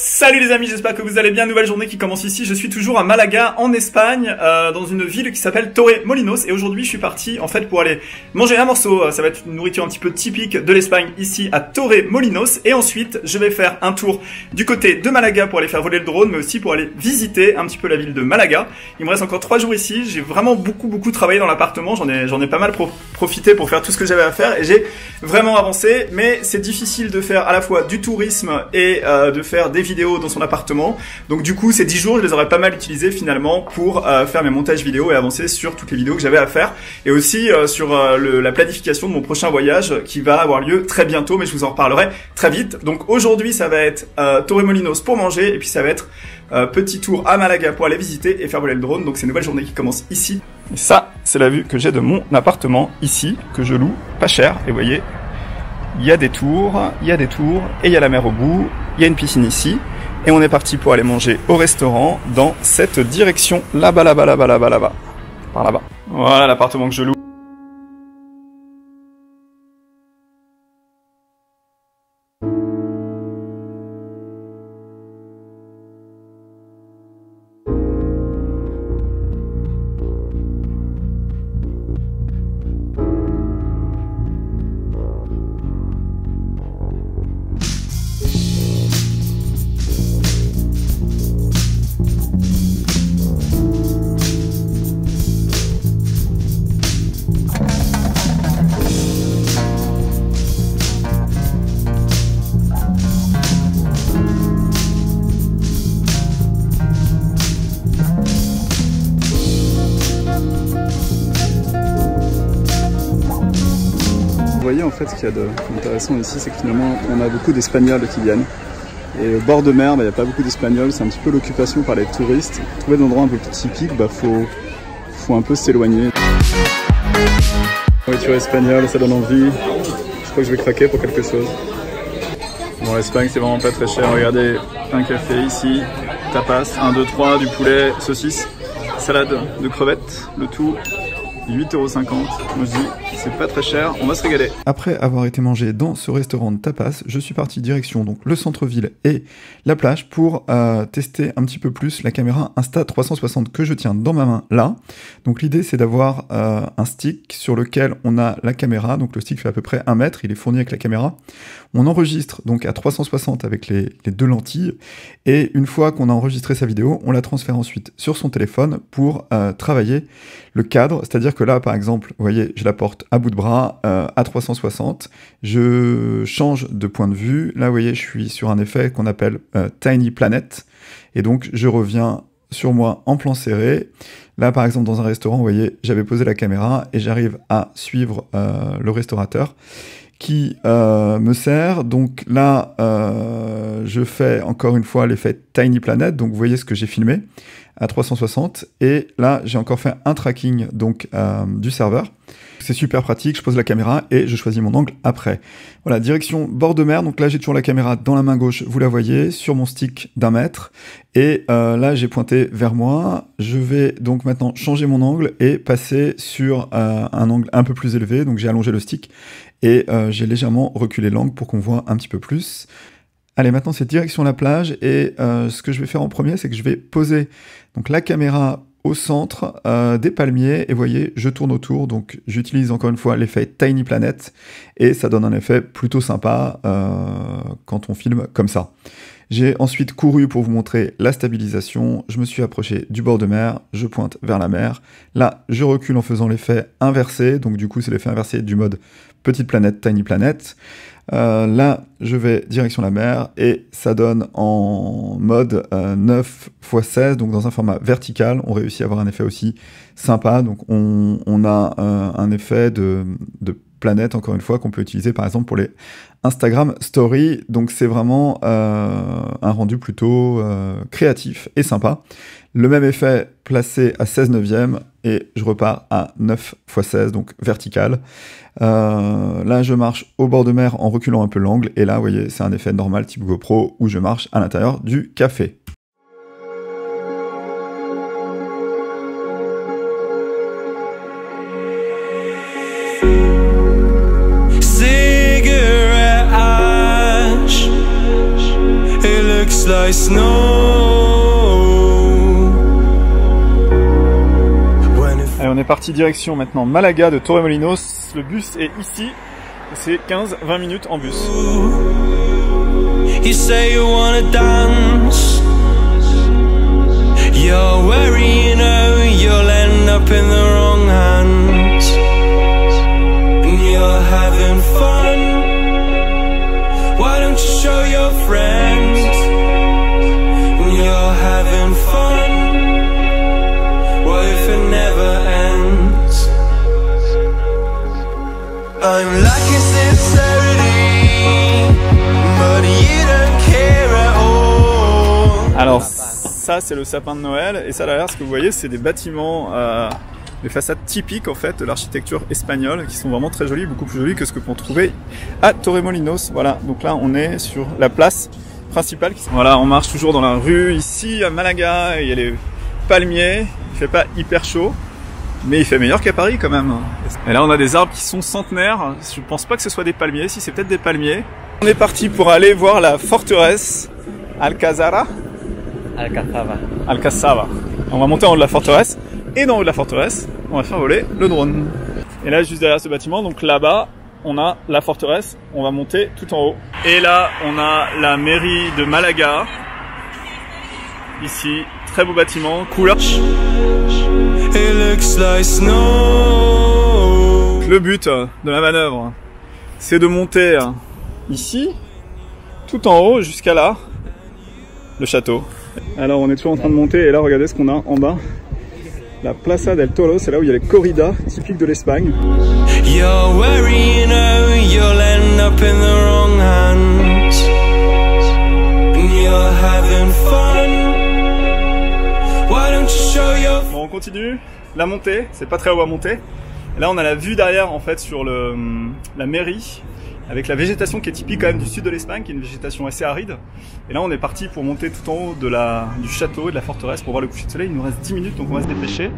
Salut les amis, j'espère que vous allez bien. Nouvelle journée qui commence ici. Je suis toujours à Malaga, en Espagne, dans une ville qui s'appelle Torremolinos. Et aujourd'hui, je suis parti en fait pour aller manger un morceau. Ça va être une nourriture un petit peu typique de l'Espagne ici à Torremolinos. Et ensuite, je vais faire un tour du côté de Malaga pour aller faire voler le drone, mais aussi pour aller visiter un petit peu la ville de Malaga. Il me reste encore 3 jours ici. J'ai vraiment beaucoup travaillé dans l'appartement. J'en ai pas mal profité pour faire tout ce que j'avais à faire et j'ai vraiment avancé. Mais c'est difficile de faire à la fois du tourisme et de faire des vidéos dans son appartement. Donc du coup, ces 10 jours, je les aurais pas mal utilisés finalement pour faire mes montages vidéo et avancer sur toutes les vidéos que j'avais à faire. Et aussi sur la planification de mon prochain voyage qui va avoir lieu très bientôt, mais je vous en reparlerai très vite. Donc aujourd'hui, ça va être Torremolinos pour manger et puis ça va être petit tour à Malaga pour aller visiter et faire voler le drone. Donc c'est une nouvelle journée qui commence ici. Et ça, c'est la vue que j'ai de mon appartement ici, que je loue pas cher. Et vous voyez, il y a des tours, et il y a la mer au bout, il y a une piscine ici. Et on est parti pour aller manger au restaurant dans cette direction, là-bas. Par là-bas. Voilà l'appartement que je loue. Vous voyez en fait ce qu'il y a d'intéressant ici, c'est que finalement on a beaucoup d'Espagnols qui viennent. Et au bord de mer, il n'y a pas beaucoup d'Espagnols, c'est un petit peu l'occupation par les touristes. Trouver des endroits un peu plus typiques, faut un peu s'éloigner. Nourriture espagnole, ça donne envie. Je crois que je vais craquer pour quelque chose. Bon, l'Espagne c'est vraiment pas très cher. Regardez, un café ici, tapas, 1, 2, 3, du poulet, saucisse, salade de crevettes, le tout 8,50 €. Moi je dis, c'est pas très cher, on va se régaler. Après avoir été mangé dans ce restaurant de tapas, je suis parti direction donc le centre-ville et la plage pour tester un petit peu plus la caméra Insta360 que je tiens dans ma main là. Donc l'idée c'est d'avoir un stick sur lequel on a la caméra, donc le stick fait à peu près 1 mètre, il est fourni avec la caméra. On enregistre donc à 360 avec les 2 lentilles et une fois qu'on a enregistré sa vidéo, on la transfère ensuite sur son téléphone pour travailler le cadre, c'est-à-dire que là par exemple, vous voyez, je la porte à bout de bras à 360, je change de point de vue, là vous voyez je suis sur un effet qu'on appelle Tiny Planet, et donc je reviens sur moi en plan serré. Là par exemple dans un restaurant, vous voyez, j'avais posé la caméra et j'arrive à suivre le restaurateur qui me sert, donc là je fais encore une fois l'effet Tiny Planet, donc vous voyez ce que j'ai filmé à 360, et là j'ai encore fait un tracking donc du serveur. C'est super pratique, je pose la caméra et je choisis mon angle après. Voilà, direction bord de mer, donc là j'ai toujours la caméra dans la main gauche, vous la voyez, sur mon stick d'1 mètre, et là j'ai pointé vers moi. Je vais donc maintenant changer mon angle et passer sur un angle un peu plus élevé, donc j'ai allongé le stick et j'ai légèrement reculé l'angle pour qu'on voit un petit peu plus. Allez, maintenant c'est direction la plage, et ce que je vais faire en premier, c'est que je vais poser donc la caméra au centre des palmiers, et vous voyez, je tourne autour, donc j'utilise encore une fois l'effet Tiny Planet, et ça donne un effet plutôt sympa quand on filme comme ça. J'ai ensuite couru pour vous montrer la stabilisation, je me suis approché du bord de mer, je pointe vers la mer, là je recule en faisant l'effet inversé, donc du coup c'est l'effet inversé du mode Petite Planète, Tiny Planet. Là, je vais direction la mer et ça donne en mode 9x16, donc dans un format vertical. On réussit à avoir un effet aussi sympa. Donc on a un effet de planète, encore une fois, qu'on peut utiliser par exemple pour les Instagram Stories. Donc c'est vraiment un rendu plutôt créatif et sympa. Le même effet placé à 16/9 et je repars à 9x16, donc vertical. Là, je marche au bord de mer en reculant un peu l'angle, et là, vous voyez, c'est un effet normal type GoPro où je marche à l'intérieur du café. like snow. Allez, on est parti direction maintenant Malaga de Torremolinos. Le bus est ici. C'est 15-20 minutes en bus. You say you wanna dance. You're worried, you know you'll end up in the wrong hands. And you're having fun. Why don't you show your friends? And you're having fun. What if it never ends? I'm lacking sincerity, but you don't care at all. Alors ça c'est le sapin de Noël et ça derrière ce que vous voyez c'est des bâtiments, des façades typiques en fait de l'architecture espagnole qui sont vraiment très jolies, beaucoup plus jolies que ce que l'on trouvait à Torremolinos. Voilà, donc là on est sur la place principale. Voilà, on marche toujours dans la rue ici à Malaga, il y a les palmiers, il fait pas hyper chaud. Mais il fait meilleur qu'à Paris quand même. Et là on a des arbres qui sont centenaires. Je pense pas que ce soit des palmiers. Si, c'est peut-être des palmiers. On est parti pour aller voir la forteresse Alcazaba. On va monter en haut de la forteresse. Et dans haut de la forteresse, on va faire voler le drone. Et là juste derrière ce bâtiment, donc là-bas, on a la forteresse. On va monter tout en haut. Et là on a la mairie de Malaga. Ici, très beau bâtiment, couleur. Le but de la manœuvre, c'est de monter ici, tout en haut, jusqu'à là, le château. Alors on est toujours en train de monter et là regardez ce qu'on a en bas. La Plaza del Toro, c'est là où il y a les corridas typiques de l'Espagne. Bon, on continue. La montée, c'est pas très haut à monter. Et là, on a la vue derrière, en fait, sur la mairie, avec la végétation qui est typique quand même du sud de l'Espagne, qui est une végétation assez aride. Et là, on est parti pour monter tout en haut du château et de la forteresse pour voir le coucher de soleil. Il nous reste 10 minutes, donc on va se dépêcher.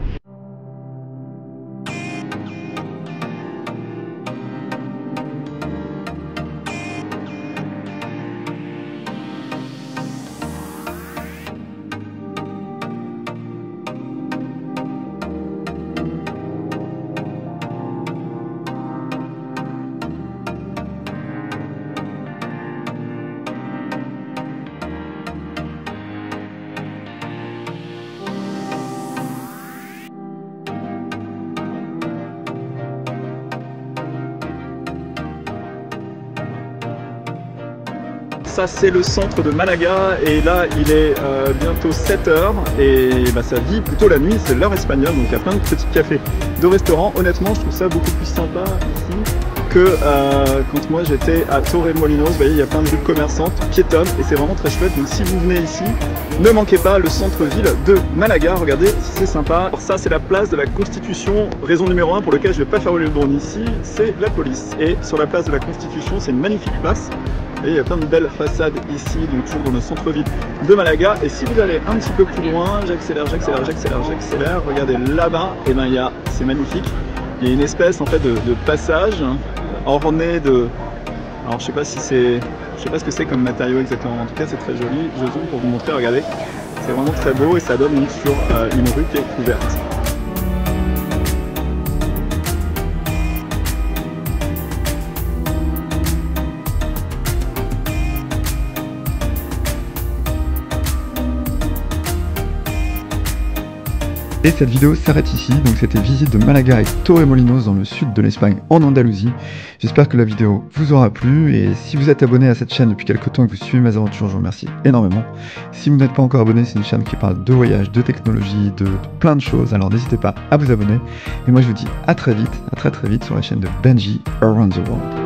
Ça c'est le centre de Malaga et là il est bientôt 7 h et bah, ça vit plutôt la nuit, c'est l'heure espagnole, donc il y a plein de petits cafés, de restaurants. Honnêtement je trouve ça beaucoup plus sympa ici que quand moi j'étais à Torremolinos. Vous voyez il y a plein de rues commerçantes, piétonnes et c'est vraiment très chouette. Donc si vous venez ici, ne manquez pas le centre-ville de Malaga, regardez si c'est sympa. Alors ça c'est la place de la Constitution, raison numéro 1 pour laquelle je ne vais pas faire voler le drone ici, c'est la police. Et sur la place de la Constitution, c'est une magnifique place. Et il y a plein de belles façades ici, donc toujours dans le centre-ville de Malaga. Et si vous allez un petit peu plus loin, j'accélère. Regardez là-bas, et ben c'est magnifique. Il y a une espèce en fait de passage orné de. Alors je sais pas ce que c'est comme matériau exactement. En tout cas c'est très joli. Je zoome pour vous montrer. Regardez, c'est vraiment très beau et ça donne donc sur une rue qui est couverte. Et cette vidéo s'arrête ici, donc c'était visite de Malaga et Torremolinos dans le sud de l'Espagne, en Andalousie. J'espère que la vidéo vous aura plu, et si vous êtes abonné à cette chaîne depuis quelques temps et que vous suivez mes aventures, je vous remercie énormément. Si vous n'êtes pas encore abonné, c'est une chaîne qui parle de voyage, de technologie, de plein de choses, alors n'hésitez pas à vous abonner. Et moi je vous dis à très vite sur la chaîne de Benji Around the World.